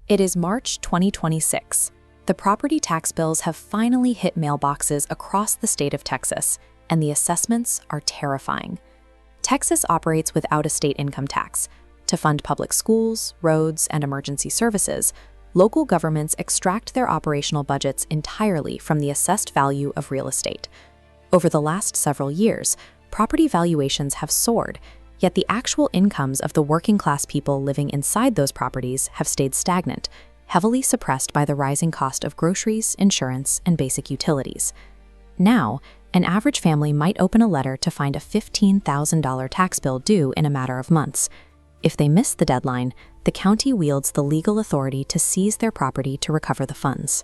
It is March 2026. The property tax bills have finally hit mailboxes across the state of Texas, and the assessments are terrifying. Texas operates without a state income tax. To fund public schools, roads, and emergency services, local governments extract their operational budgets entirely from the assessed value of real estate. Over the last several years, property valuations have soared, yet the actual incomes of the working-class people living inside those properties have stayed stagnant, heavily suppressed by the rising cost of groceries, insurance, and basic utilities. Now, an average family might open a letter to find a $15,000 tax bill due in a matter of months. If they miss the deadline, the county wields the legal authority to seize their property to recover the funds.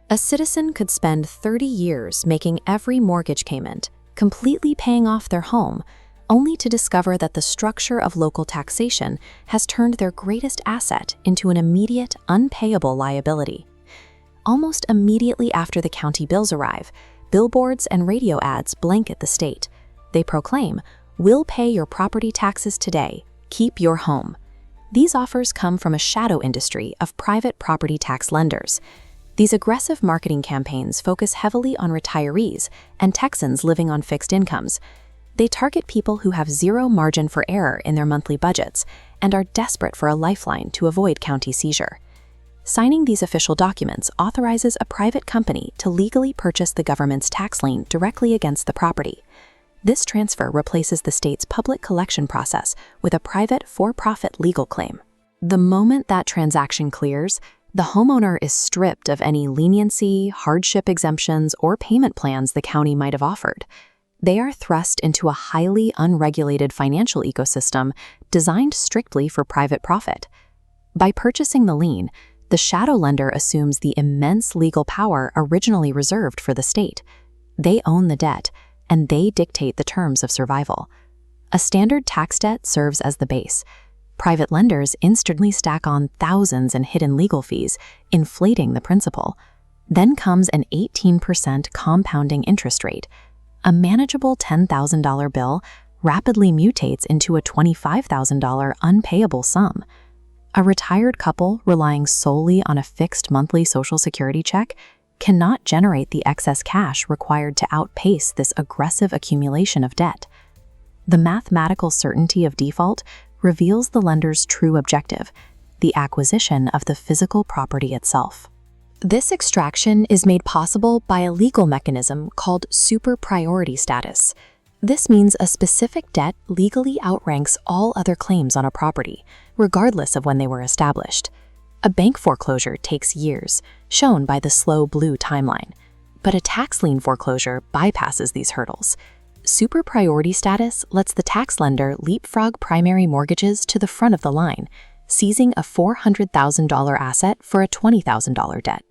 A citizen could spend 30 years making every mortgage payment, completely paying off their home, only to discover that the structure of local taxation has turned their greatest asset into an immediate, unpayable liability. Almost immediately after the county bills arrive, billboards and radio ads blanket the state. They proclaim, "We'll pay your property taxes today. Keep your home." These offers come from a shadow industry of private property tax lenders. These aggressive marketing campaigns focus heavily on retirees and Texans living on fixed incomes. They target people who have zero margin for error in their monthly budgets and are desperate for a lifeline to avoid county seizure. Signing these official documents authorizes a private company to legally purchase the government's tax lien directly against the property. This transfer replaces the state's public collection process with a private for-profit legal claim. The moment that transaction clears, the homeowner is stripped of any leniency, hardship exemptions, or payment plans the county might have offered. They are thrust into a highly unregulated financial ecosystem designed strictly for private profit. By purchasing the lien, the shadow lender assumes the immense legal power originally reserved for the state. They own the debt, and they dictate the terms of survival. A standard tax debt serves as the base. Private lenders instantly stack on thousands in hidden legal fees, inflating the principal. Then comes an 18% compounding interest rate. A manageable $10,000 bill rapidly mutates into a $25,000 unpayable sum. A retired couple relying solely on a fixed monthly Social Security check cannot generate the excess cash required to outpace this aggressive accumulation of debt. The mathematical certainty of default reveals the lender's true objective, the acquisition of the physical property itself. This extraction is made possible by a legal mechanism called super priority status. This means a specific debt legally outranks all other claims on a property, regardless of when they were established. A bank foreclosure takes years, shown by the slow blue timeline, but a tax lien foreclosure bypasses these hurdles. Super priority status lets the tax lender leapfrog primary mortgages to the front of the line, seizing a $400,000 asset for a $20,000 debt.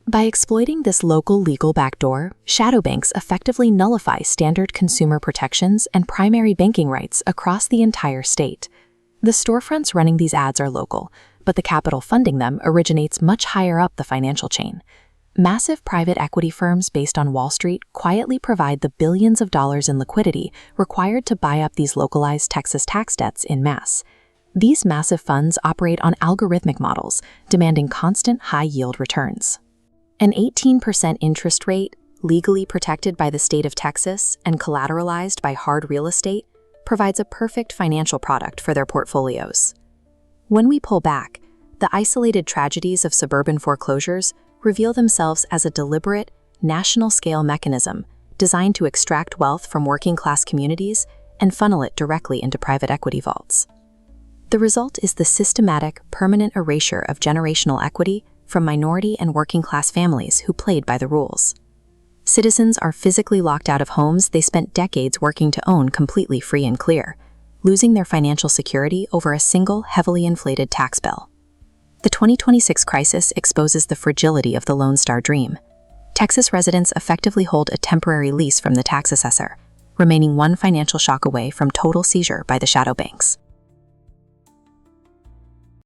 By exploiting this local legal backdoor, shadow banks effectively nullify standard consumer protections and primary banking rights across the entire state. The storefronts running these ads are local, but the capital funding them originates much higher up the financial chain. Massive private equity firms based on Wall Street quietly provide the billions of dollars in liquidity required to buy up these localized Texas tax debts en masse. These massive funds operate on algorithmic models, demanding constant high-yield returns. An 18% interest rate, legally protected by the state of Texas and collateralized by hard real estate, provides a perfect financial product for their portfolios. When we pull back, the isolated tragedies of suburban foreclosures reveal themselves as a deliberate, national-scale mechanism designed to extract wealth from working-class communities and funnel it directly into private equity vaults. The result is the systematic, permanent erasure of generational equity from minority and working-class families who played by the rules. Citizens are physically locked out of homes they spent decades working to own completely free and clear, losing their financial security over a single heavily inflated tax bill. The 2026 crisis exposes the fragility of the Lone Star dream. Texas residents effectively hold a temporary lease from the tax assessor, remaining one financial shock away from total seizure by the shadow banks.